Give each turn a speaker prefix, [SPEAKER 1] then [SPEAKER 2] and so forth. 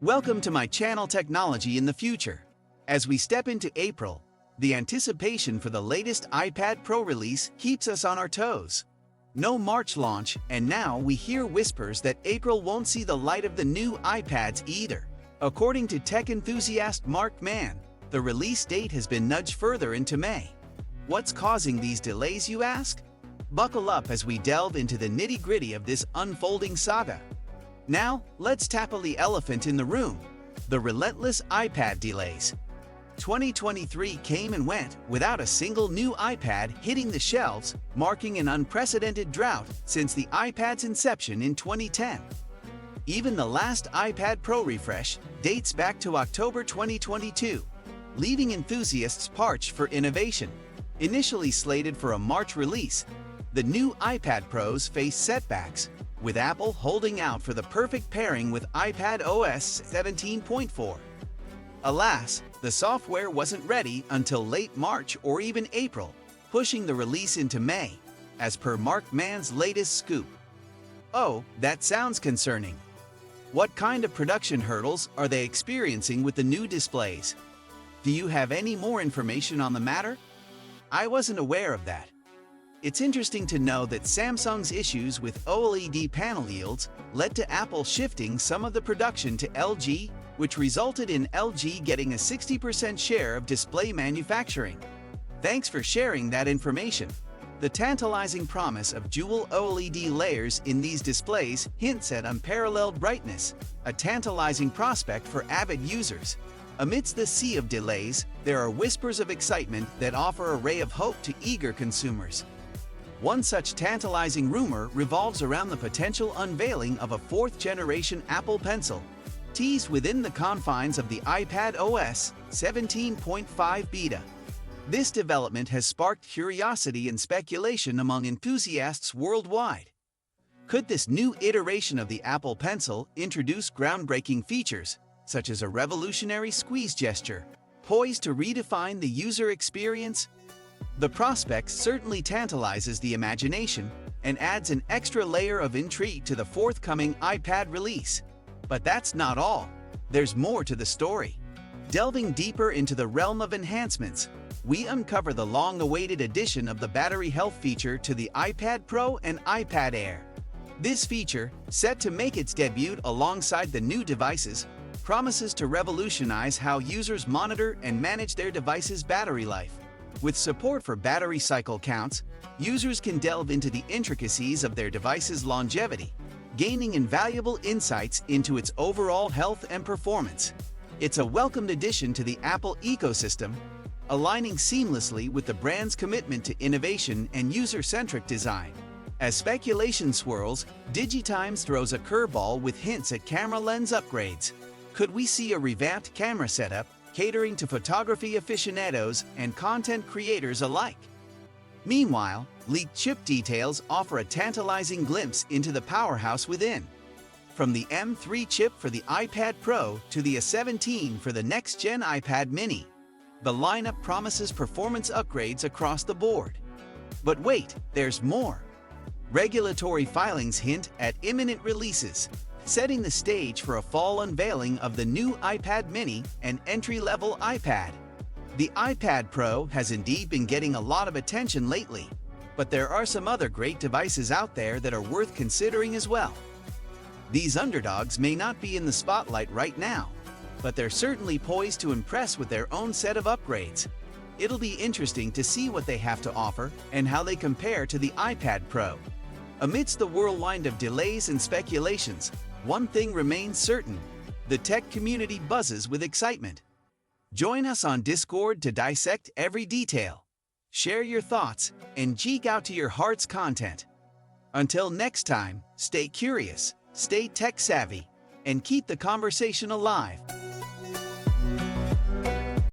[SPEAKER 1] Welcome to my channel Technology in the Future. As we step into April, the anticipation for the latest iPad Pro release keeps us on our toes. No March launch, and now we hear whispers that April won't see the light of the new iPads either. According to tech enthusiast Mark Gman, the release date has been nudged further into May. What's causing these delays, you ask? Buckle up as we delve into the nitty-gritty of this unfolding saga. Now, let's tackle the elephant in the room, the relentless iPad delays. 2023 came and went without a single new iPad hitting the shelves, marking an unprecedented drought since the iPad's inception in 2010. Even the last iPad Pro refresh dates back to October 2022, leaving enthusiasts parched for innovation. Initially slated for a March release, the new iPad Pros face setbacks, with Apple holding out for the perfect pairing with iPad OS 17.4. Alas, the software wasn't ready until late March or even April, pushing the release into May, as per Mark Gman's latest scoop. Oh, that sounds concerning. What kind of production hurdles are they experiencing with the new displays? Do you have any more information on the matter? I wasn't aware of that. It's interesting to know that Samsung's issues with OLED panel yields led to Apple shifting some of the production to LG, which resulted in LG getting a 60% share of display manufacturing. Thanks for sharing that information. The tantalizing promise of dual OLED layers in these displays hints at unparalleled brightness, a tantalizing prospect for avid users. Amidst the sea of delays, there are whispers of excitement that offer a ray of hope to eager consumers. One such tantalizing rumor revolves around the potential unveiling of a fourth-generation Apple Pencil, teased within the confines of the iPad OS 17.5 beta. This development has sparked curiosity and speculation among enthusiasts worldwide. Could this new iteration of the Apple Pencil introduce groundbreaking features, such as a revolutionary squeeze gesture, poised to redefine the user experience? The prospect certainly tantalizes the imagination and adds an extra layer of intrigue to the forthcoming iPad release. But that's not all. There's more to the story. Delving deeper into the realm of enhancements, we uncover the long-awaited addition of the battery health feature to the iPad Pro and iPad Air. This feature, set to make its debut alongside the new devices, promises to revolutionize how users monitor and manage their device's battery life. With support for battery cycle counts, users can delve into the intricacies of their device's longevity, gaining invaluable insights into its overall health and performance. It's a welcomed addition to the Apple ecosystem, aligning seamlessly with the brand's commitment to innovation and user-centric design. As speculation swirls, DigiTimes throws a curveball with hints at camera lens upgrades. Could we see a revamped camera setup catering to photography aficionados and content creators alike? Meanwhile, leaked chip details offer a tantalizing glimpse into the powerhouse within. From the M3 chip for the iPad Pro to the A17 for the next-gen iPad mini, the lineup promises performance upgrades across the board. But wait, there's more. Regulatory filings hint at imminent releases, setting the stage for a fall unveiling of the new iPad mini and entry-level iPad. The iPad Pro has indeed been getting a lot of attention lately, but there are some other great devices out there that are worth considering as well. These underdogs may not be in the spotlight right now, but they're certainly poised to impress with their own set of upgrades. It'll be interesting to see what they have to offer and how they compare to the iPad Pro. Amidst the whirlwind of delays and speculations, one thing remains certain: the tech community buzzes with excitement. Join us on Discord to dissect every detail. Share your thoughts and geek out to your heart's content. Until next time, stay curious, stay tech-savvy, and keep the conversation alive.